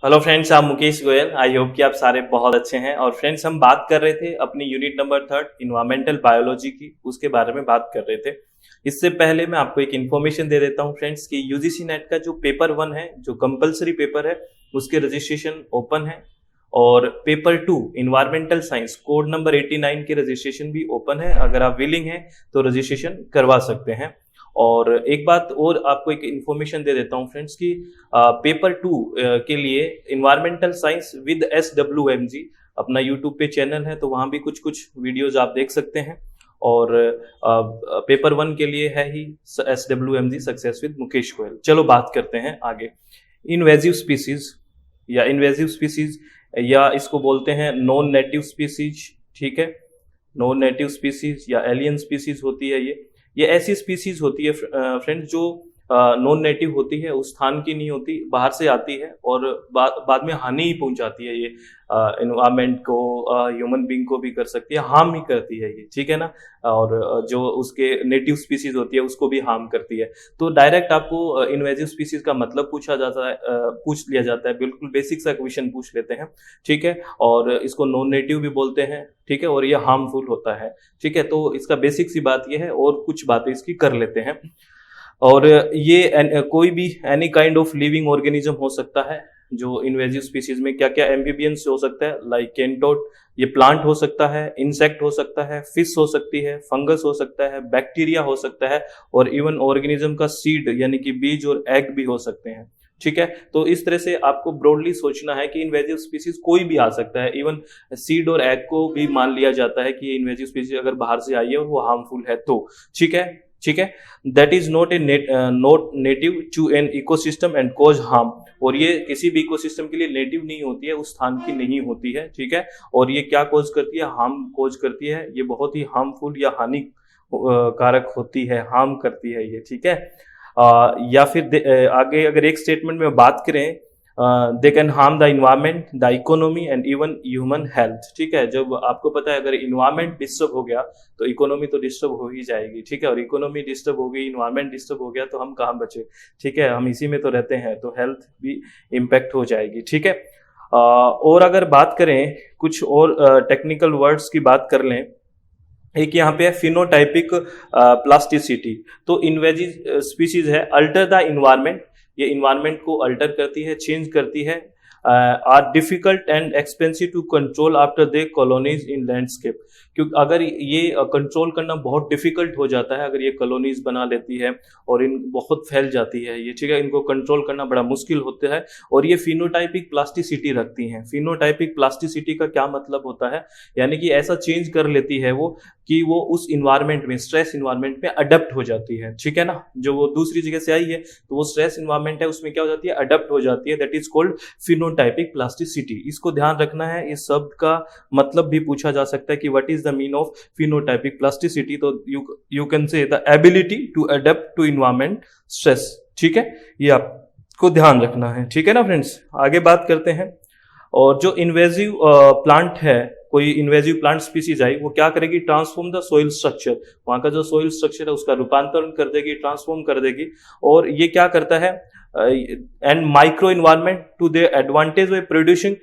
Hello friends, आप Mukesh Goyal. I hope कि आप सारे बहुत अच्छे हैं। और फ्रेंड्स, हम बात कर रहे थे अपनी यूनिट नंबर 3 इन्वायरमेंटल बायोलॉजी की, उसके बारे में बात कर रहे थे। इससे पहले मैं आपको एक इन्फॉर्मेशन दे देता हूं फ्रेंड्स कि यूजीसी नेट का जो पेपर 1 है, जो कंपलसरी पेपर है, उसके रजिस्ट्रेशन ओपन है। और paper 2 environmental science code number 89 के रजिस्ट्रेशन भी ओपन है। अगर आप विलिंग हैं तो रजिस्ट्रेशन करवा सकते हैं। और एक बात और आपको एक इन्फॉर्मेशन दे देता हूं फ्रेंड्स कि पेपर 2 के लिए इन्वायरमेंटल साइंस विद SWMG अपना यूट्यूब पे चैनल है, तो वहां भी कुछ कुछ वीडियोज आप देख सकते हैं। और पेपर 1 के लिए है ही SWMG success with Mukesh Goyal. चलो बात करते हैं आगे। इनवेजिव स्पीसीज या इन्वेजिव स्पीसीज या इसको बोलते हैं नॉन नेटिव स्पीसीज, ठीक है। नॉन नेटिव स्पीसीज या एलियन स्पीसीज होती है ये ऐसी स्पीसीज होती है फ्रेंड्स जो नॉन नेटिव होती है, उस स्थान की नहीं होती, बाहर से आती है और बाद में हानि ही पहुंचाती है। ये एनवायरमेंट को, ह्यूमन बीइंग को भी कर सकती है, हार्म ही करती है ये, ठीक है ना। और जो उसके नेटिव स्पीसीज होती है उसको भी हार्म करती है। तो डायरेक्ट आपको इन्वेजिव स्पीसीज का मतलब पूछ लिया जाता है, बिल्कुल बेसिक सा क्वेश्चन पूछ लेते हैं, ठीक है। और इसको नॉन नेटिव भी बोलते हैं, ठीक है, और ये हार्मफुल होता है, ठीक है। तो इसका बेसिक सी बात ये है और कुछ बातें इसकी कर लेते हैं। और ये कोई भी any kind of living organism हो सकता है। जो इन्वेजिव स्पीसीज में क्या क्या एम्फीबियंस हो सकता है, लाइक केंटोड, ये प्लांट हो सकता है, इंसेक्ट हो सकता है, फिश हो सकती है, फंगस हो सकता है, बैक्टीरिया हो सकता है, और इवन ऑर्गेनिज्म का सीड यानी कि बीज और एग भी हो सकते हैं, ठीक है। तो इस तरह से आपको ब्रॉडली सोचना है कि इन्वेजिव स्पीसीज कोई भी आ सकता है। इवन सीड और एग को भी मान लिया जाता है कि इन्वेजिव स्पीसीज अगर बाहर से आई है और वो हार्मफुल है तो, ठीक है, ठीक है। That is not native to an ecosystem and cause harm. और ये किसी भी इकोसिस्टम के लिए नेटिव नहीं होती है, उस स्थान की नहीं होती है, ठीक है। और ये क्या कॉज करती है, हार्म कॉज करती है। ये बहुत ही हार्मफुल या हानि कारक होती है, हार्म करती है ये, ठीक है। या फिर आगे अगर एक स्टेटमेंट में बात करें, they can harm the environment, the economy and even human health, ठीक है। जब आपको पता है अगर इन्वायरमेंट डिस्टर्ब हो गया तो इकोनॉमी तो डिस्टर्ब हो ही जाएगी, ठीक है। और इकोनॉमी डिस्टर्ब हो गई, इन्वायरमेंट डिस्टर्ब हो गया तो हम कहाँ बचे, ठीक है, हम इसी में तो रहते हैं, तो हेल्थ भी इम्पेक्ट हो जाएगी, ठीक है। और अगर बात करें कुछ और टेक्निकल वर्ड्स की बात कर लें, एक यहाँ पे है फिनोटाइपिक प्लास्टिसिटी। तो इन्वेजिव स्पीसीज है अल्टर द इन्वायरमेंट, ये इन्वायरमेंट को अल्टर करती है, चेंज करती है। Are difficult and expensive to control after they colonise in landscape, क्योंकि अगर ये कंट्रोल करना बहुत डिफिकल्ट हो जाता है, अगर ये कॉलोनीज बना लेती है और इन बहुत फैल जाती है ये, ठीक है, इनको कंट्रोल करना बड़ा मुश्किल होता है। और ये फिनोटाइपिक प्लास्टिसिटी रखती हैं। फिनोटाइपिक प्लास्टिसिटी का क्या मतलब होता है, यानी कि ऐसा चेंज कर लेती है वो कि वो उस इन्वायरमेंट में, स्ट्रेस इन्वायरमेंट में अडेप्ट हो जाती है, ठीक है ना। जो वो दूसरी जगह से आई है तो वो स्ट्रेस इन्वायरमेंट है, उसमें क्या हो जाती है, अडेप्ट हो जाती है। That is called phenotypic plasticity. इसको ध्यान रखना है, इस शब्द का मतलब भी पूछा जा सकता है कि what is the mean of phenotypic plasticity. तो you can say the ability to adapt to environment stress, ठीक है, ये आपको ध्यान रखना है, ठीक है ना फ्रेंड्स। आगे बात करते हैं। और जो इन्वेजिव प्लांट है, कोई इन्वेजिव प्लांट स्पीसीज आई, वो क्या करेगी, ट्रांसफॉर्म द सोइल स्ट्रक्चर, वहां का जो सोइल स्ट्रक्चर है उसका रूपांतरण कर देगी, ट्रांसफॉर्म कर देगी। और ये क्या करता है, and micro environment to their advantage by producing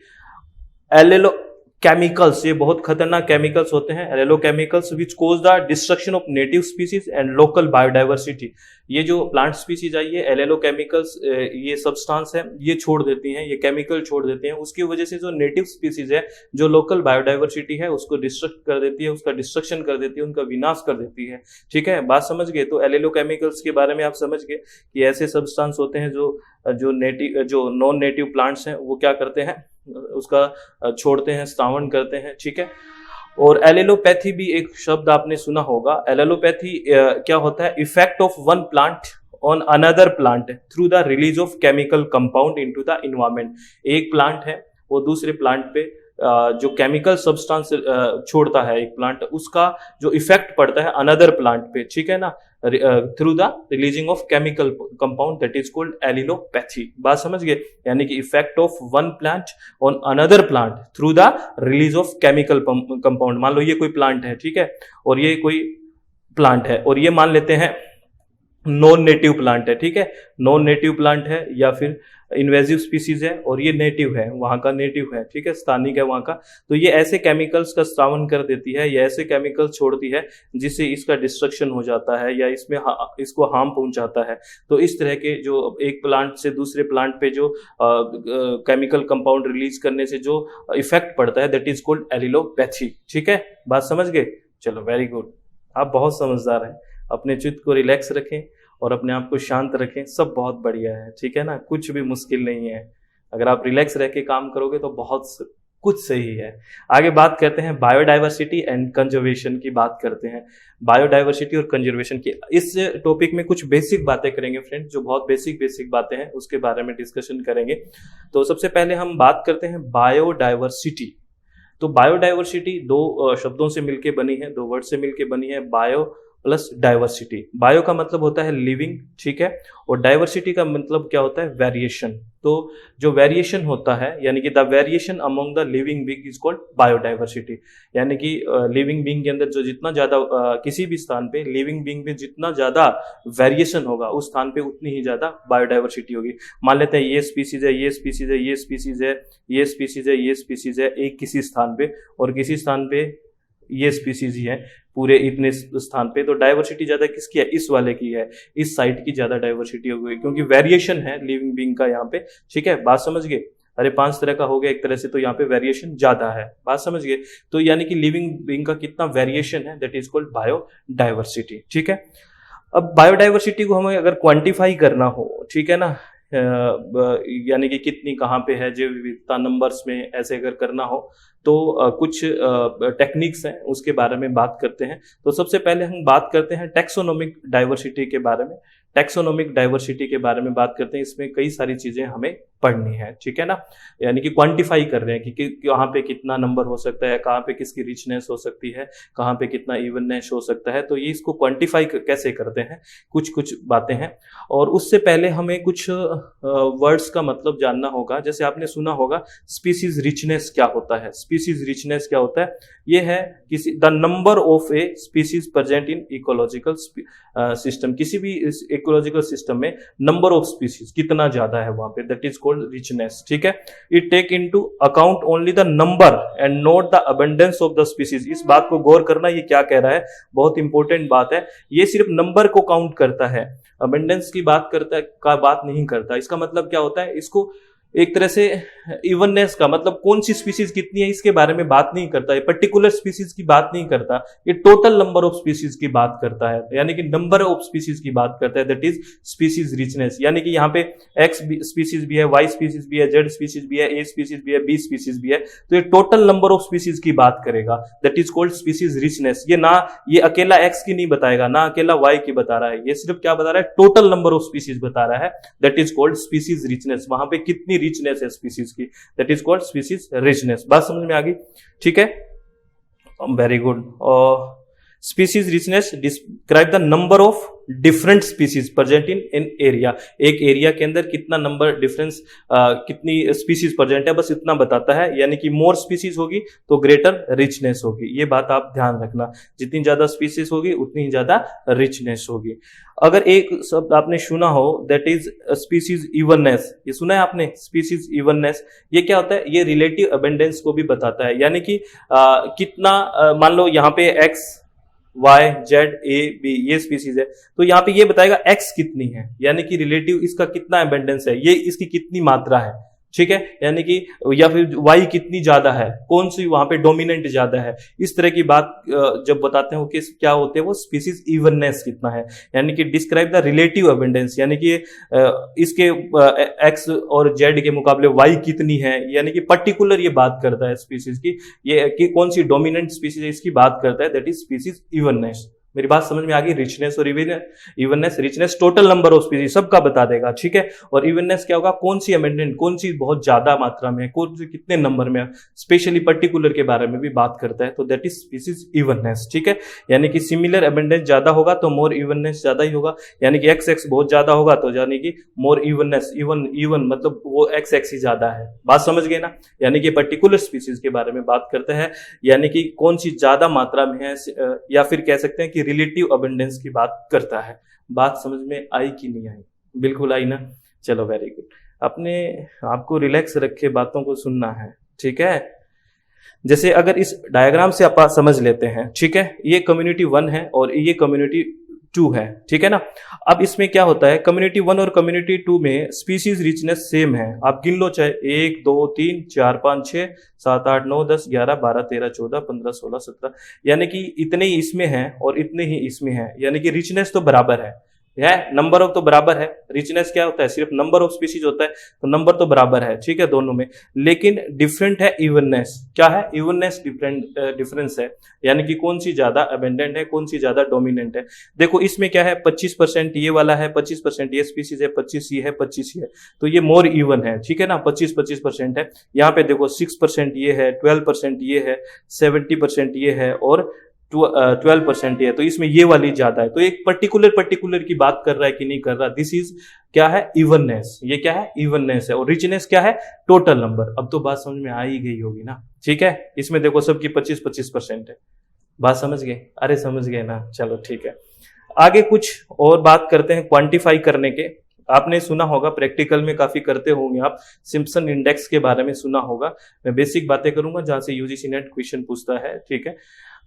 allelochemicals, ये बहुत खतरनाक केमिकल्स होते हैं, allelochemicals which cause the destruction of native species and local biodiversity. ये जो प्लांट स्पीसीज आई है, एलोकेमिकल्स, ये सब्सटेंस है, ये छोड़ देती हैं, ये केमिकल छोड़ देते हैं, उसकी वजह से जो नेटिव स्पीसीज है, जो लोकल बायोडाइवर्सिटी है, उसको डिस्ट्रक्ट कर देती है, उसका डिस्ट्रक्शन कर देती है, उनका विनाश कर देती है, ठीक है। बात समझ गए। तो एलोकेमिकल्स के बारे में आप समझ गए कि ऐसे सब्सटेंस होते हैं जो नॉन नेटिव प्लांट्स हैं वो क्या करते हैं, उसका छोड़ते हैं, स्थावन करते हैं, ठीक है। और एलेलोपैथी भी एक शब्द आपने सुना होगा। एलेलोपैथी क्या होता है, effect of one plant on another plant through the release of chemical compound into the environment. एक प्लांट है, वो दूसरे प्लांट पे जो केमिकल सब्सटेंस छोड़ता है एक प्लांट, उसका जो इफेक्ट पड़ता है अनदर प्लांट पे, ठीक है ना, through the releasing of chemical compound, that is called allelopathy. बात समझ गए, यानी कि effect of one plant on another plant through the release of chemical compound. मान लो ये कोई प्लांट है, ठीक है, और ये कोई प्लांट है, और ये मान लेते हैं नॉन नेटिव प्लांट है, ठीक है, नॉन नेटिव प्लांट है या फिर इन्वेजिव स्पीसीज है, और ये नेटिव है, वहाँ का नेटिव है, ठीक है, स्थानिक है वहाँ का। तो ये ऐसे केमिकल्स का स्रावन कर देती है, या ऐसे केमिकल्स छोड़ती है जिससे इसका डिस्ट्रक्शन हो जाता है या इसमें इसको हार्म पहुंचाता है। तो इस तरह के जो एक प्लांट से दूसरे प्लांट पे जो केमिकल कंपाउंड रिलीज करने से जो इफेक्ट पड़ता है, दैट इज कॉल्ड एलिलोपैथी। ठीक है, बात समझ गए? चलो वेरी गुड, आप बहुत समझदार हैं। अपने चित्त को रिलैक्स रखें और अपने आप को शांत रखें, सब बहुत बढ़िया है, ठीक है ना, कुछ भी मुश्किल नहीं है। अगर आप रिलैक्स रह के काम करोगे तो बहुत कुछ सही है। आगे बात करते हैं बायोडाइवर्सिटी एंड कंजर्वेशन की, बात करते हैं बायोडाइवर्सिटी और कंजर्वेशन की। इस टॉपिक में कुछ बेसिक बातें करेंगे फ्रेंड, जो बहुत बेसिक बातें हैं उसके बारे में डिस्कशन करेंगे। तो सबसे पहले हम बात करते हैं बायोडाइवर्सिटी। तो बायोडाइवर्सिटी दो शब्दों से मिलके बनी है, दो वर्ड से मिलके बनी है, बायो प्लस डाइवर्सिटी। बायो का मतलब होता है लिविंग, ठीक है, और डाइवर्सिटी का मतलब क्या होता है? वेरिएशन। तो जो वेरिएशन होता है, यानी कि the variation among the living being is called biodiversity. यानी कि लिविंग बीइंग के अंदर जो जितना ज्यादा किसी भी स्थान पे लिविंग बीइंग में जितना ज्यादा वेरिएशन होगा, उस स्थान पे उतनी ही ज्यादा बायोडाइवर्सिटी होगी। मान लेते हैं ये स्पीसीज है, ये स्पीसीज है, ये स्पीसीज है, ये स्पीसीज है, ये स्पीसीज है एक किसी स्थान पे, और किसी स्थान पे ये स्पीसीज ही है पूरे इतने स्थान पे। तो डाइवर्सिटी ज्यादा किसकी है? इस वाले की है, इस साइट की ज्यादा डाइवर्सिटी हो गई, क्योंकि वेरिएशन है लिविंग बीइंग का यहाँ पे। ठीक है, बात समझ गए? अरे 5 तरह का हो गया एक तरह से, तो यहाँ पे वेरिएशन ज्यादा है, बात समझ गए? तो यानी कि लिविंग बीइंग का कितना वेरिएशन है, दैट इज कॉल्ड बायोडाइवर्सिटी। ठीक है, अब बायोडाइवर्सिटी को हमें अगर क्वांटिफाई करना हो, ठीक है ना, यानी कि कितनी कहाँ पे है जैव विविधता नंबर्स में, ऐसे अगर करना हो तो कुछ टेक्निक्स हैं, उसके बारे में बात करते हैं। तो सबसे पहले हम बात करते हैं टैक्सोनोमिक डाइवर्सिटी के बारे में। टैक्सोनोमिक डाइवर्सिटी के बारे में बात करते हैं, इसमें कई सारी चीजें हमें पढ़नी है, ठीक है ना, यानी कि क्वांटिफाई कर रहे हैं कि कहाँ पे कितना नंबर हो सकता है, कहाँ पे किसकी रिचनेस हो सकती है, कहाँ पे कितना इवननेस हो सकता है। तो ये इसको क्वांटिफाई कैसे करते हैं, कुछ कुछ बातें हैं। और उससे पहले हमें कुछ वर्ड्स का मतलब जानना होगा। जैसे आपने सुना होगा स्पीसीज रिचनेस क्या होता है। स्पीसीज रिचनेस क्या होता है? ये है किसी the number of a species present in ecological system. किसी भी इकोलॉजिकल सिस्टम में नंबर ऑफ स्पीसीज कितना ज्यादा है वहां पे, दैट इज कॉल्ड रिचनेस। ठीक है, it take into account only the number and not the abundance of the species. इस बात को गौर करना, ये क्या कह रहा है, बहुत इंपॉर्टेंट बात है। ये सिर्फ नंबर को काउंट करता है, अबंडेंस की बात करता है, का बात नहीं करता। इसका मतलब क्या होता है? इसको एक तरह से इवननेस का मतलब कौन सी स्पीसीज कितनी है इसके बारे में बात नहीं करता है, पर्टिकुलर स्पीसीज की बात नहीं करता, ये टोटल नंबर ऑफ स्पीसीज की बात करता है, यानी कि नंबर ऑफ स्पीसीज की बात करता है, दैट इज स्पीसीज रिचनेस। यानी कि यहाँ पे एक्स स्पीसीज भी है, वाई स्पीसीज भी है, जेड स्पीसीज भी है, ए स्पीसीज भी है, बी स्पीसीज भी है, तो ये टोटल नंबर ऑफ स्पीसीज की बात करेगा, that is called species richness. ये ना ये अकेला एक्स की नहीं बताएगा, ना अकेला वाई की बता रहा है, ये सिर्फ क्या बता रहा है? टोटल नंबर ऑफ स्पीसीज बता रहा है, that is called species richness. वहां पे कितनी रिचनेस है स्पीसीज की, that is called species richness. बात समझ में आ गई? ठीक है, very good. Species richness describe the number of different species present in area. एक एरिया के अंदर कितना नंबर डिफरेंस कितनी स्पीसीज प्रेजेंट है, बस इतना बताता है। यानी कि मोर स्पीसीज होगी तो ग्रेटर रिचनेस होगी, ये बात आप ध्यान रखना। जितनी ज्यादा स्पीसीज होगी उतनी ही ज्यादा रिचनेस होगी। अगर एक शब्द आपने सुना हो, दैट इज स्पीसीज इवननेस, ये सुना है आपने? स्पीसीज इवननेस ये क्या होता है? ये रिलेटिव अबेंडेंस को भी बताता है, यानी कि कितना मान लो यहाँ पे X Y Z A B ये स्पीसीज है, तो यहाँ पे ये बताएगा एक्स कितनी है, यानी कि रिलेटिव इसका कितना अबेंडेंस है, ये इसकी कितनी मात्रा है, ठीक है, यानी कि या फिर वाई कितनी ज्यादा है, कौन सी वहां पे डोमिनेंट ज्यादा है। इस तरह की बात जब बताते हैं कि क्या होते हैं वो स्पीसीज इवननेस कितना है, यानी कि डिस्क्राइब द रिलेटिव अबेंडेंस, यानी कि इसके एक्स और जेड के मुकाबले वाई कितनी है, यानी कि पर्टिकुलर ये बात करता है स्पीसीज की, ये कि कौन सी डोमिनेंट स्पीसीज है इसकी बात करता है, दैट इज स्पीसीज इवननेस। मेरी बात समझ में आ गई? रिचनेस और evenness. Richness total number of species सबका बता देगा, ठीक है, और इवननेस क्या होगा? कौन सी अमेंडेंट, कौन सी बहुत ज्यादा मात्रा में है, कौन सी कितने नंबर में है, स्पेशली पर्टिकुलर के बारे में भी बात करता है, तो दैट इज स्पीसीज इवननेस। ठीक है, यानी कि सिमिलर अमेंडेंस ज्यादा होगा तो मोर इवननेस ज्यादा ही होगा, यानी कि एक्स एक्स बहुत ज्यादा होगा तो यानी कि मोर इवननेस, इवन मतलब वो एक्स एक्स ही ज्यादा है। बात समझ गए ना? यानी कि पर्टिकुलर स्पीसीज के बारे में बात करते हैं, यानी कि कौन सी ज्यादा मात्रा में है, या फिर कह सकते हैं कि कि रिलेटिव अबंडेंस की बात करता है। बात समझ में आई कि नहीं आई? बिल्कुल आई ना? चलो वेरी गुड। अपने आपको रिलैक्स रखे बातों को सुनना है, ठीक है। जैसे अगर इस डायग्राम से आप समझ लेते हैं, ठीक है, ये कम्युनिटी 1 है और ये कम्युनिटी 2 है, ठीक है ना। अब इसमें क्या होता है, कम्युनिटी 1 और कम्युनिटी 2 में स्पीसीज रिचनेस सेम है। आप गिन लो, चाहे 1 2 3 4 5 6 7 8 9 10 11 12 13 14 15 16 17, यानी कि इतने ही इसमें हैं और इतने ही इसमें हैं, यानी कि रिचनेस तो बराबर है। नंबर ऑफ तो बराबर है। रिचनेस क्या होता है, सिर्फ नंबर ऑफ स्पीसीज होता है, तो नंबर तो बराबर है, ठीक है, दोनों में। लेकिन डिफरेंट है इवननेस। क्या है? इवननेस डिफरेंस है, यानी कि कौन सी ज्यादा अबेंडेंट है, कौन सी ज्यादा डोमिनेंट है। देखो इसमें क्या है, 25% ये वाला है, 25% ये स्पीसीज है, 25 ये है, 25 ये है, तो ये मोर इवन है, ठीक है ना। 25% है। यहाँ पे देखो 6% ये है, 12% ये है, 70% ये है और 12% है, तो इसमें ये वाली ज्यादा है। तो एक पर्टिकुलर की बात कर रहा है कि नहीं कर रहा। दिस इज क्या है, इवननेस। ये क्या है, इवननेस है। और रिचनेस क्या है, टोटल नंबर। अब तो बात समझ में आ ही गई होगी ना, ठीक है। इसमें देखो सबकी 25% है। बात समझ गए? अरे समझ गए ना, चलो ठीक है। आगे कुछ और बात करते हैं क्वांटिफाई करने के। आपने सुना होगा, प्रैक्टिकल में काफी करते होंगे आप, सिम्पसन इंडेक्स के बारे में सुना होगा। मैं बेसिक बातें करूंगा जहां से यूजीसी नेट क्वेश्चन पूछता है, ठीक है।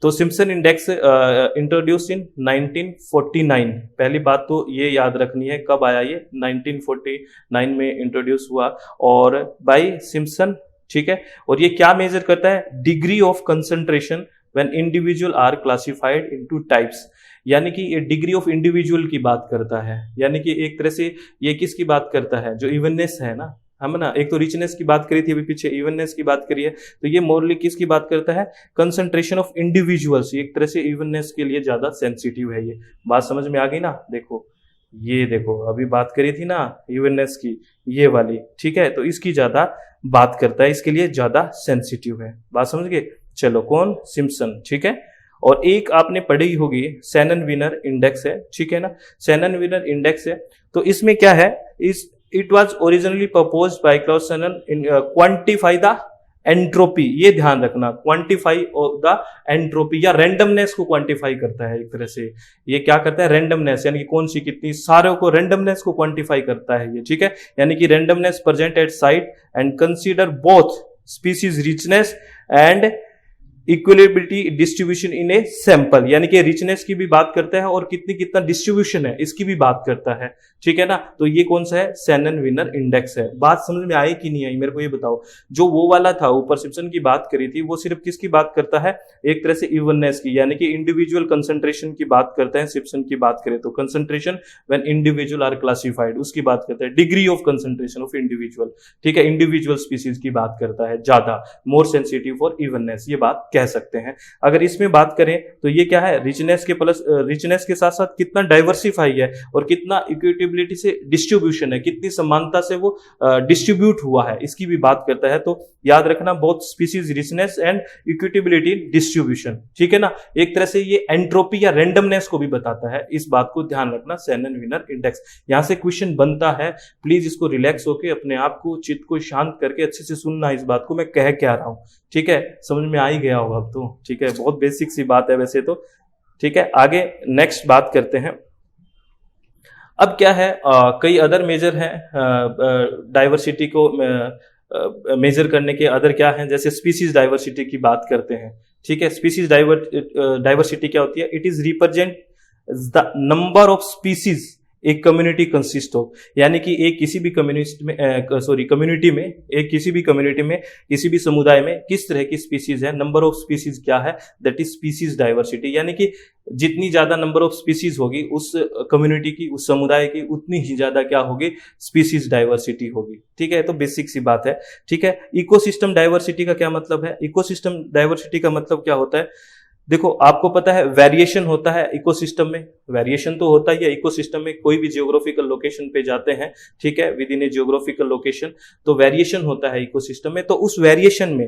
तो सिम्पसन इंडेक्स इंट्रोड्यूस इन 1949। पहली बात तो ये याद रखनी है, कब आया ये, 1949 में इंट्रोड्यूस हुआ और बाय सिम्पसन, ठीक है। और ये क्या मेजर करता है, degree of concentration when individual are classified into types, यानी कि ये डिग्री ऑफ इंडिविजुअल की बात करता है। यानी कि एक तरह से ये किसकी बात करता है, जो इवननेस है ना, हम ना एक तो रिचनेस की बात करी थी अभी पीछे, इवननेस की बात करी है, तो ये मोरली किसकी बात करता है, कंसंट्रेशन ऑफ इंडिविजुअल्स। एक तरह से इवननेस के लिए ज्यादा सेंसिटिव है ये। बात समझ में आ गई ना। देखो ये देखो अभी बात करी थी ना इवननेस की, ये वाली, ठीक है, तो इसकी ज्यादा बात करता है, इसके लिए ज्यादा सेंसिटिव है। बात समझ गए? चलो कौन, सिम्पसन, ठीक है। और एक आपने पढ़ी होगी शैनन विनर इंडेक्स है, ठीक है ना। शैनन विनर इंडेक्स है, तो इसमें क्या है, इस it was originally proposed by Claude Shannon in quantify the entropy. ये ध्यान रखना, क्वांटिफाई ऑफ द एंट्रोपी या रैंडमनेस को क्वांटिफाई करता है एक तरह से। ये क्या करता है, रैंडमनेस, यानी कि कौन सी कितनी, सारों को रैंडमनेस को क्वांटिफाई करता है ये, ठीक है। यानी कि randomness present at site and consider both species richness and equitability distribution in a sample, यानी कि रिचनेस की भी बात करता है और कितना डिस्ट्रीब्यूशन है इसकी भी बात करता है, ठीक है ना। तो ये कौन सा है, शैनन विनर इंडेक्स है। बात समझ में आई कि नहीं आई, मेरे को ये बताओ। जो वो वाला था ऊपर सिम्पसन की बात करी थी, वो सिर्फ किसकी बात करता है, एक तरह से इवननेस की, यानी कि इंडिविजुअल कंसंट्रेशन की बात करता है। सिम्पसन की बात करें तो concentration when individual are classified, उसकी बात करता है। Degree of concentration of individual, ठीक है, इंडिविजुअल स्पीसीज की बात करता है, ज्यादा मोर सेंसिटिव फॉर इवननेस, ये बात कह सकते हैं। अगर इसमें बात करें तो ये क्या है, रिचनेस के प्लस रिचनेस के साथ साथ कितना डाइवर्सिफाई है और कितना इक्विटेबिलिटी से डिस्ट्रीब्यूशन है, कितनी समानता से वो डिस्ट्रीब्यूट हुआ है, इसकी भी बात करता है। तो याद रखना, both species richness and equitability distribution, ठीक है ना। एक तरह से ये एंट्रोपी या रैंडमनेस को भी बताता है, इस बात को ध्यान रखना, शैनन विनर इंडेक्स। यहां से क्वेश्चन बनता है, प्लीज इसको रिलैक्स होकर अपने आप को, चित्त को शांत करके अच्छे से सुनना इस बात को मैं कह क्या रहा हूं, ठीक है। समझ में आ ही गया होगा अब तो, ठीक है, बहुत बेसिक सी बात है वैसे तो, ठीक है। आगे नेक्स्ट बात करते हैं। अब क्या है, कई अदर मेजर हैं डाइवर्सिटी को मेजर करने के। अदर क्या है, जैसे स्पीसीज डाइवर्सिटी की बात करते हैं, ठीक है। स्पीसीज डाइवर्सिटी क्या होती है, it is represent the number of species एक कम्युनिटी कंसिस्ट ऑफ, यानी कि एक किसी भी कम्युनिटी में एक किसी भी कम्युनिटी में किसी भी समुदाय में किस तरह की स्पीसीज है, नंबर ऑफ स्पीसीज क्या है, दैट इज स्पीसीज डाइवर्सिटी। यानी कि जितनी ज्यादा नंबर ऑफ स्पीसीज होगी उस कम्युनिटी की, उस समुदाय की, उतनी ही ज्यादा क्या होगी, स्पीसीज डाइवर्सिटी होगी, ठीक है। तो बेसिक सी बात है, ठीक है। इकोसिस्टम डाइवर्सिटी का क्या मतलब है, इकोसिस्टम डाइवर्सिटी का मतलब क्या होता है, देखो आपको पता है वेरिएशन होता है इकोसिस्टम में, वेरिएशन तो होता ही है इकोसिस्टम में, कोई भी जियोग्राफिकल लोकेशन पे जाते हैं, ठीक है, with in A geographical location, तो वेरिएशन होता है इकोसिस्टम में। तो उस वेरिएशन में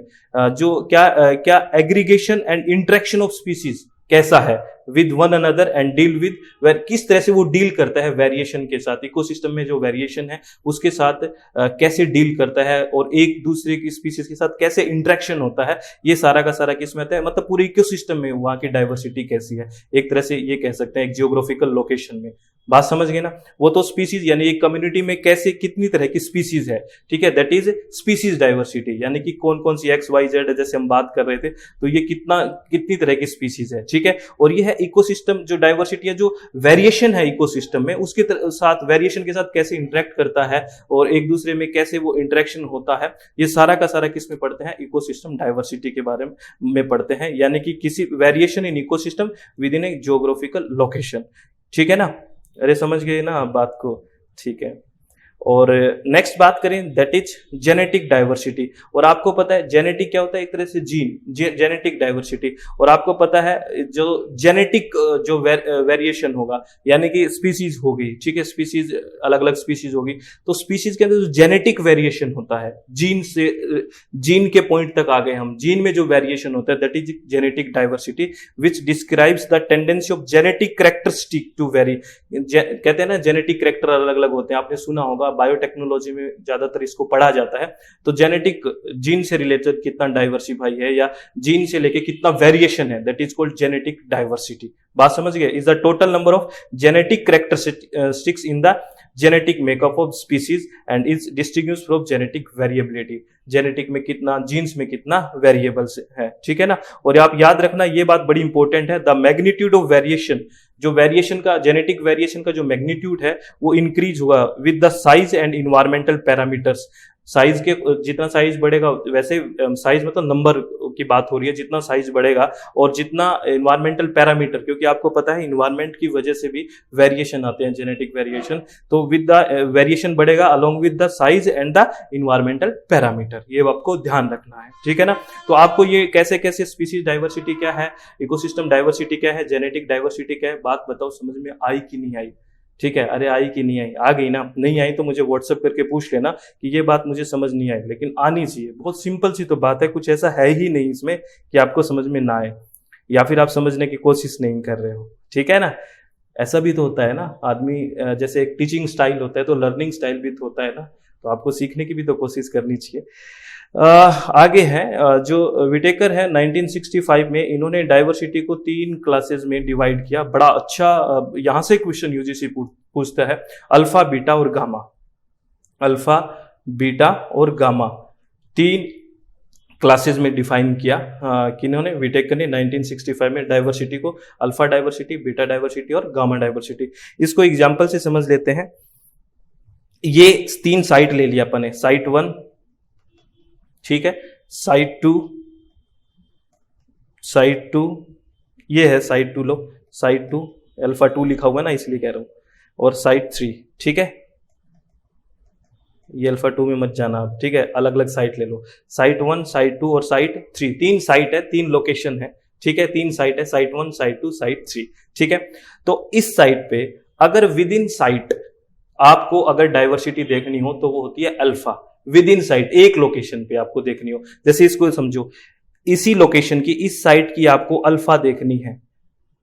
जो क्या aggregation and interaction of species, कैसा है with one another and deal with, किस तरह से वो डील करता है वेरिएशन के साथ, इकोसिस्टम में जो वेरिएशन है उसके साथ कैसे डील करता है और एक दूसरे की स्पीसीज के साथ कैसे इंटरेक्शन होता है, ये सारा का सारा किस में आता है, मतलब पूरे इकोसिस्टम में वहां की डाइवर्सिटी कैसी है, एक तरह से ये कह सकते हैं एक जियोग्राफिकल लोकेशन में। बात समझ गए ना। वो तो स्पीसीज यानी एक कम्युनिटी में कैसे कितनी तरह की स्पीसीज है, ठीक है, दैट इज स्पीसीज डाइवर्सिटी, यानी कि कौन कौन सी एक्स वाई जेड जैसे हम बात कर रहे थे, तो ये कितनी तरह की स्पीसीज है, ठीक है। और ये है इकोसिस्टम जो डाइवर्सिटी है, जो वेरिएशन है इकोसिस्टम में उसके साथ वेरिएशन के साथ कैसे इंटरेक्ट करता है और एक दूसरे में कैसे वो इंटरेक्शन होता है, ये सारा का सारा किस में पढ़ते हैं, इकोसिस्टम डाइवर्सिटी के बारे में पढ़ते हैं, यानी कि किसी variation in ecosystem with in A geographical location, ठीक है ना। अरे समझ गए ना आप बात को, ठीक है। और नेक्स्ट बात करें दैट इज जेनेटिक डाइवर्सिटी। और आपको पता है जेनेटिक क्या होता है, एक तरह से जेनेटिक डाइवर्सिटी। और आपको पता है जो जेनेटिक जो वेरिएशन होगा यानी कि स्पीसीज होगी, ठीक है, स्पीसीज अलग अलग स्पीसीज होगी, तो स्पीसीज के अंदर जो जेनेटिक वेरिएशन होता है, जीन के पॉइंट तक आ गए हम, जीन में जो वेरिएशन होता है that is genetic diversity which describes the tendency of genetic characteristic to vary. कहते हैं ना जेनेटिक कैरेक्टर अलग अलग होते हैं, आपने सुना होगा, बायोटेक्नोलॉजी में ज्यादातर इसको पढ़ा जाता है। तो जेनेटिक जीन से रिलेटेड कितना डाइवर्सिफाई है या जीन से लेके कितना वेरिएशन है, that is called genetic diversity. बात समझ गए। Is the total number of genetic characteristics in the genetic makeup of species and is distinguished from genetic variability. Genetic में कितना, जीन्स में कितना वेरिएबल्स है, ठीक है ना। और आप याद रखना ये बात बड़ी इंपॉर्टेंट है, द मैग्नीट्यूड ऑफ वेरिएशन, जो वेरिएशन का जेनेटिक वेरिएशन का जो मैग्नीट्यूड है वो इंक्रीज होगा with the size and environmental parameters. Size के जितना साइज बढ़ेगा, वैसे साइज मतलब नंबर की बात हो रही है, जितना साइज बढ़ेगा और जितना इन्वायरमेंटल पैरामीटर, क्योंकि आपको पता है इन्वायरमेंट की वजह से भी वेरिएशन आते हैं, जेनेटिक वेरिएशन, तो विद द वेरिएशन बढ़ेगा along with the size and the environmental parameter, ये आपको ध्यान रखना है, ठीक है ना। तो आपको ये कैसे कैसे स्पीसीज डाइवर्सिटी क्या है, इकोसिस्टम डाइवर्सिटी क्या है, जेनेटिक डाइवर्सिटी क्या है, बात बताओ समझ में आई कि नहीं आई, ठीक है। अरे आई कि नहीं आई, आ गई ना, नहीं आई तो मुझे व्हाट्सएप करके पूछ लेना कि ये बात मुझे समझ नहीं आई, लेकिन आनी चाहिए, बहुत सिंपल सी तो बात है, कुछ ऐसा है ही नहीं इसमें कि आपको समझ में ना आए या फिर आप समझने की कोशिश नहीं कर रहे हो, ठीक है ना। ऐसा भी तो होता है ना, आदमी जैसे एक टीचिंग स्टाइल होता है तो लर्निंग स्टाइल भी तो होता है ना, तो आपको सीखने की भी तो कोशिश करनी चाहिए। आगे है जो विटेकर है 1965 में, इन्होंने डाइवर्सिटी को 3 क्लासेस में डिवाइड किया। बड़ा अच्छा यहां से क्वेश्चन यूजीसी पूछता है, अल्फा बीटा और गामा, अल्फा बीटा और गामा 3 क्लासेस में डिफाइन किया। किन्होंने, विटेकर ने 1965 में डाइवर्सिटी को अल्फा डाइवर्सिटी, बीटा डाइवर्सिटी और गामा डाइवर्सिटी। इसको एग्जांपल से समझ लेते हैं। ये 3 साइट ले लिया अपन ने, साइट 1, ठीक है, साइट 2, ये है साइट 2, लो साइट 2, अल्फा 2 लिखा हुआ है ना इसलिए कह रहा हूं, और साइट 3, ठीक है, ये अल्फा 2 में मत जाना आप, ठीक है, अलग अलग साइट ले लो, साइट 1, साइट 2 और साइट 3, 3 साइट है, 3 लोकेशन है, ठीक है, 3 साइट है, साइट 1, साइट 2, साइट 3, ठीक है। तो इस साइट पे अगर विद इन साइट आपको अगर डाइवर्सिटी देखनी हो तो वो होती है अल्फा, विद इन साइट, एक लोकेशन पे आपको देखनी हो, जैसे इसको समझो, इसी लोकेशन की इस साइट की आपको अल्फा देखनी है,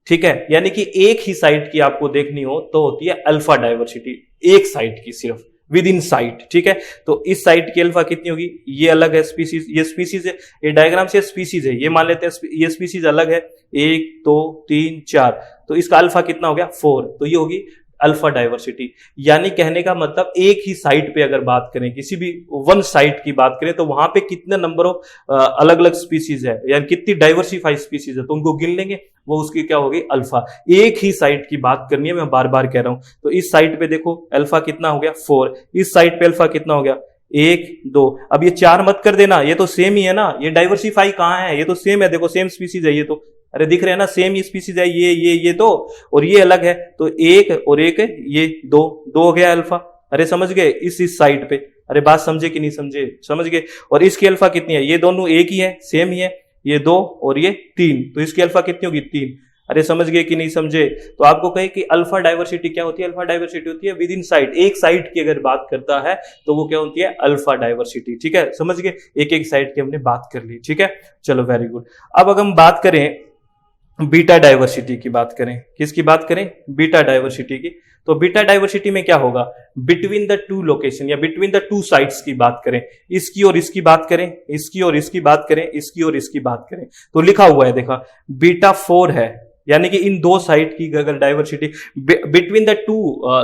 ठीक है, यानी कि एक ही साइट की आपको देखनी हो तो होती है अल्फा डाइवर्सिटी, एक साइट की सिर्फ विद इन साइट, ठीक है। तो इस साइट की अल्फा कितनी होगी, ये अलग है स्पीसीज, ये स्पीसीज है, ये डायग्राम से स्पीसीज है, ये मान लेते हैं ये स्पीसीज अलग है, 1 2 3 4, तो इसका अल्फा कितना हो गया 4, तो ये होगी अल्फा डाइवर्सिटी। यानी कहने का मतलब एक ही साइट पे अगर बात करें, किसी भी वन साइट की बात करें, तो वहां पे कितने नंबर ऑफ अलग अलग स्पीसीज है, यानी कितनी डाइवर्सिफाइड स्पीसीज है, तो उनको गिन लेंगे, वो उसकी क्या होगी अल्फा। एक ही साइट की बात करनी है, मैं बार बार कह रहा हूं। तो इस साइट पे देखो अल्फा कितना हो गया 4, इस साइट पे अल्फा कितना हो गया 1 2, अब ये 4 मत कर देना, ये तो सेम ही है ना, ये डाइवर्सिफाई कहां है, ये तो सेम है, देखो सेम स्पीसीज है ये तो, अरे दिख रहे हैं ना, सेम ही स्पीसीज है, ये तो, और ये अलग है, तो 1 और 1 ये 2 हो गया अल्फा। अरे समझ गए इस साइट पे, अरे बात समझे कि नहीं समझे, समझ गए। और इसकी अल्फा कितनी है, ये दोनों एक ही है, सेम ही है, ये 2 और ये 3, तो इसकी अल्फा कितनी होगी 3। अरे समझ गए कि नहीं समझे। तो आपको कहे कि अल्फा डाइवर्सिटी क्या होती है, अल्फा डाइवर्सिटी होती है विद इन साइट, एक साइट की अगर बात करता है तो वो क्या होती है अल्फा डाइवर्सिटी, ठीक है, समझ गए। एक एक साइट की हमने बात कर ली, ठीक है, चलो वेरी गुड। अब अगर हम बात करें बीटा डाइवर्सिटी की बात करें, किसकी बात करें, बीटा डाइवर्सिटी की, तो बीटा डाइवर्सिटी में क्या होगा, बिटवीन द टू लोकेशन या बिटवीन द टू साइट्स की बात करें, इसकी और इसकी बात करें, इसकी और इसकी बात करें, इसकी और इसकी बात करें, तो लिखा हुआ है देखा बीटा 4 है, यानी कि इन दो साइट की अगर diversity between the two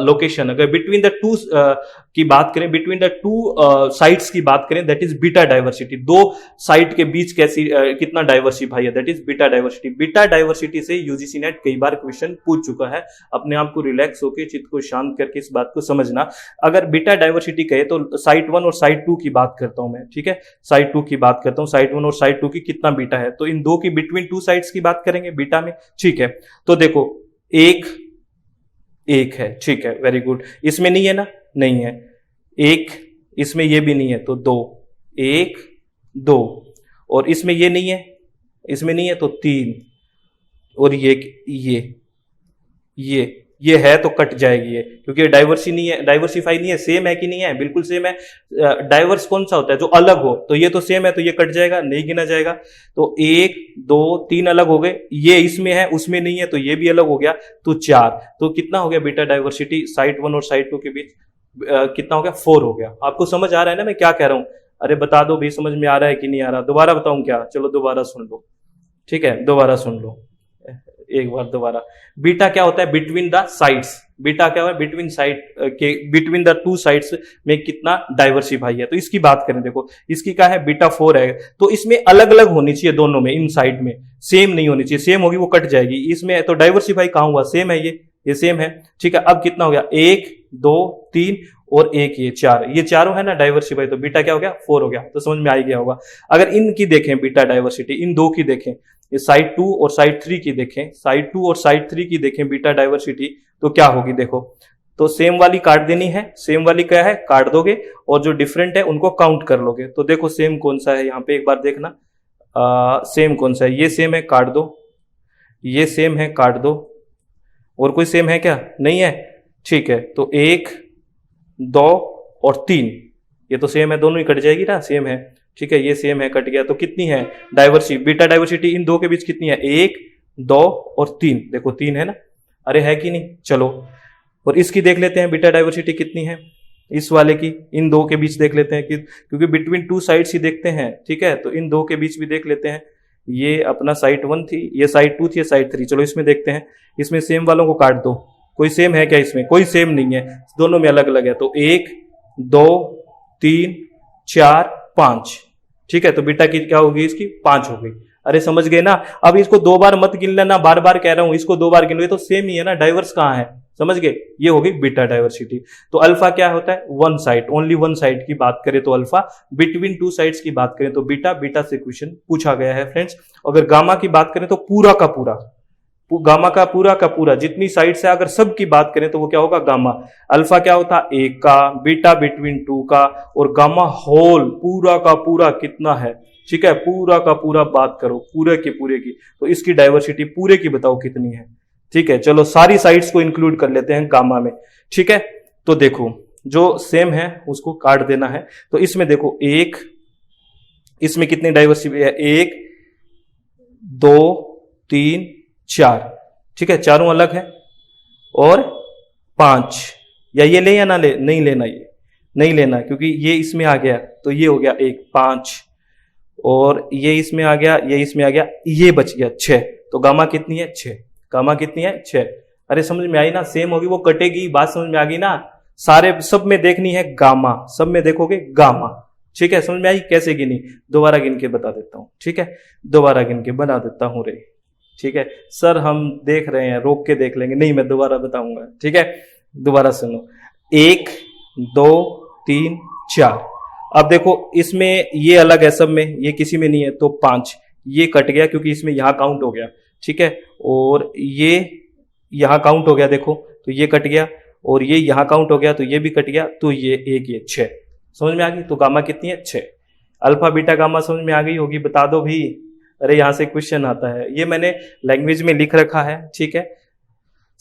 location, अगर बिटवीन द टू की बात करें, बिटवीन द टू साइट्स की बात करें, दैट इज बीटा डाइवर्सिटी, दो साइट के बीच कैसी कितना डाइवर्सिफाई है, that is beta diversity. Beta diversity से यूजीसी नेट कई बार क्वेश्चन पूछ चुका है, अपने आप को रिलैक्स होकर चित्त को शांत करके इस बात को समझना। अगर बीटा डाइवर्सिटी कहे तो साइट 1 और साइट 2 की बात करता हूं मैं, ठीक है, साइट 2 की बात करता हूं, साइट 1 और साइट 2 की कितना बीटा है, तो इन दो की बिटवीन टू साइट्स की बात करेंगे बीटा में, ठीक है। तो देखो एक एक है, ठीक है, वेरी गुड, इसमें नहीं है ना, नहीं है, एक इसमें ये भी नहीं है तो दो, एक दो, और इसमें ये नहीं है, इसमें नहीं है तो तीन, और ये है तो कट जाएगी ये, क्योंकि डाइवर्सी नहीं है, डाइवर्सिफाई नहीं है, सेम है कि नहीं है, बिल्कुल सेम है। डाइवर्स कौन सा होता है, जो अलग हो, तो ये तो सेम है तो ये कट जाएगा, नहीं गिना जाएगा। तो एक दो तीन अलग हो गए, ये इसमें है उसमें नहीं है तो ये भी अलग हो गया, तो चार, तो कितना हो गया बीटा डाइवर्सिटी साइट 1 और साइट 2 के बीच, कितना हो गया, 4 हो गया। आपको समझ आ रहा है ना मैं क्या कह रहा हूं, अरे बता दो भी समझ में आ रहा है कि नहीं आ रहा, दोबारा बताऊं क्या, चलो दोबारा सुन लो, ठीक है, दोबारा सुन लो एक बार दोबारा। बीटा क्या होता है, बिटवीन द साइड्स, बीटा क्या है, बिटवीन साइड के, बिटवीन द टू साइड्स में कितना डाइवर्सिफाई है, तो इसकी बात करें, देखो इसकी क्या है, बीटा 4 है, तो इसमें अलग अलग होनी चाहिए दोनों में, इन साइड में सेम नहीं होनी चाहिए, सेम होगी वो कट जाएगी, इसमें तो डाइवर्सिफाई कहां हुआ, सेम है ये सेम है, ठीक है। अब कितना हो गया, एक दो तीन और एक ये चार, ये चारों है ना डाइवर्सिफाई, तो बीटा क्या हो गया, 4 हो गया, तो समझ में आ ही गया होगा। अगर इनकी देखें बीटा डाइवर्सिटी, इन दो की देखें, ये साइड 2 और साइड 3 की देखें, साइड 2 और साइड 3 की देखें बीटा डाइवर्सिटी, तो क्या होगी देखो, तो सेम वाली काट देनी है, सेम वाली क्या है काट दोगे, और जो डिफरेंट है उनको काउंट कर लोगे, तो देखो सेम कौन सा है, यहाँ पे एक बार देखना, सेम कौन सा है, ये सेम है काट दो, ये सेम है काट दो, और कोई सेम है क्या, नहीं है, ठीक है, तो एक दो और तीन, ये तो सेम है, दोनों ही कट जाएगी ना, सेम है, ठीक है, ये सेम है कट गया, तो कितनी है डाइवर्सिटी, बीटा डाइवर्सिटी इन दो के बीच कितनी है, एक दो और तीन, देखो तीन है ना, अरे है कि नहीं, चलो और इसकी देख लेते हैं बीटा डाइवर्सिटी कितनी है, इस वाले की, इन दो के बीच देख लेते हैं कि, क्योंकि बिटवीन टू साइड्स ही देखते हैं, ठीक है, तो इन दो के बीच भी देख लेते हैं, ये अपना साइट 1 थी, ये साइट 2 थी, ये साइट 3, चलो इसमें देखते हैं, इसमें सेम वालों को काट दो, कोई सेम है क्या, इसमें कोई सेम नहीं है, दोनों में अलग अलग है, तो एक दो तीन चार पांच, ठीक है, तो बीटा की क्या होगी, इसकी 5 हो गई। अरे समझ गए ना, अब इसको दो बार मत गिन लेना, बार बार कह रहा हूं, इसको दो बार गिन लो, तो सेम ही है ना, डाइवर्स कहां है, समझ गए, ये होगी बीटा डाइवर्सिटी। तो अल्फा क्या होता है, one side, only one side की बात करें तो अल्फा, बिटवीन टू साइड्स की बात करें तो बीटा, बीटा से क्वेश्चन पूछा गया है फ्रेंड्स। अगर गामा की बात करें तो पूरा का पूरा, गामा का पूरा जितनी साइड से अगर सब की बात करें तो वो क्या होगा गामा। अल्फा क्या होता है, एक का, बीटा बिटवीन 2 का, और गामा होल पूरा का पूरा कितना है, ठीक है, पूरा का पूरा बात करो पूरे के पूरे की, तो इसकी डाइवर्सिटी पूरे की बताओ कितनी है, ठीक है। चलो सारी साइड्स को इंक्लूड कर लेते हैं गामा में, ठीक है। तो देखो जो सेम है उसको काट देना है, तो इसमें देखो एक, इसमें कितनी डाइवर्सिटी है, एक दो तीन चार, ठीक है, चारों अलग है, और 5, या ये ले या ना ले, नहीं लेना, ये नहीं लेना क्योंकि ये इसमें आ गया, तो ये हो गया 1 5, और ये इसमें आ गया, ये इसमें आ गया, ये बच गया 6, तो गामा कितनी है 6, गामा कितनी है 6। अरे समझ में आई ना, सेम होगी वो कटेगी, बात समझ में आ गई ना, सारे सब में देखनी है गामा, सब में देखोगे गामा, ठीक है, समझ में आई कैसे गिनी, दोबारा गिन के बता देता हूं, ठीक है, दोबारा गिन के बना देता हूं रे, ठीक है सर हम देख रहे हैं, रोक के देख लेंगे, नहीं मैं दोबारा बताऊंगा, ठीक है, दोबारा सुनो, 1 2 3 4, अब देखो इसमें ये अलग है, सब में ये किसी में नहीं है, तो 5, ये कट गया क्योंकि इसमें यहां काउंट हो गया, ठीक है, और ये यहां काउंट हो गया, देखो तो ये कट गया, और ये यहां काउंट हो गया तो ये भी कट गया, तो ये एक, ये 6, समझ में आ गई, तो गामा कितनी है 6। अल्फा बीटा गामा समझ में आ गई होगी, बता दो भी, अरे यहां से क्वेश्चन आता है, ये मैंने लैंग्वेज में लिख रखा है, ठीक है,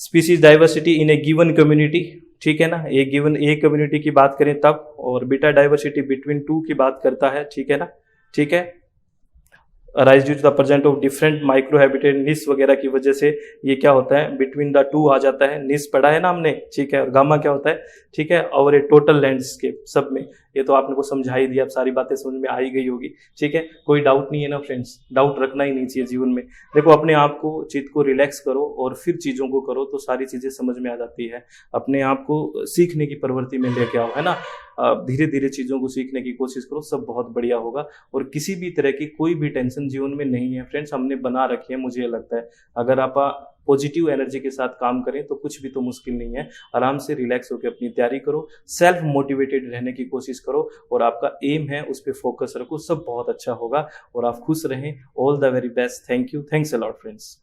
species diversity in A given community, ठीक है ना, एक गिवन एक कम्युनिटी की बात करें तब, और बीटा डाइवर्सिटी बिटवीन 2 की बात करता है, ठीक है ना, ठीक है, arise due to the present of different micro habitat niche वगैरह की वजह से ये क्या होता है, बिटवीन द टू आ जाता है। निस पढ़ा है ना हमने, ठीक है। और गामा क्या होता है, ठीक है। और ये टोटल लैंडस्केप सब में, ये तो आपने को समझा ही दिया, अब सारी बातें समझ में आ ही गई होगी, ठीक है। कोई डाउट नहीं है ना फ्रेंड्स, डाउट रखना ही नहीं चाहिए जीवन में। देखो अपने आप को, चित्त को रिलैक्स करो और फिर चीज़ों को करो तो सारी चीज़ें समझ में आ जाती है। अपने आप को सीखने की प्रवृत्ति में लेके आओ, है ना। धीरे धीरे चीज़ों को सीखने की कोशिश करो, सब बहुत बढ़िया होगा। और किसी भी तरह की कोई भी टेंशन जीवन में नहीं है फ्रेंड्स, हमने बना रखी है, मुझे लगता है। अगर आप पॉजिटिव एनर्जी के साथ काम करें तो कुछ भी तो मुश्किल नहीं है। आराम से रिलैक्स होकर अपनी तैयारी करो, सेल्फ मोटिवेटेड रहने की कोशिश करो और आपका एम है उस पर फोकस रखो, सब बहुत अच्छा होगा और आप खुश रहें। All the very best. Thank you, thanks a lot friends.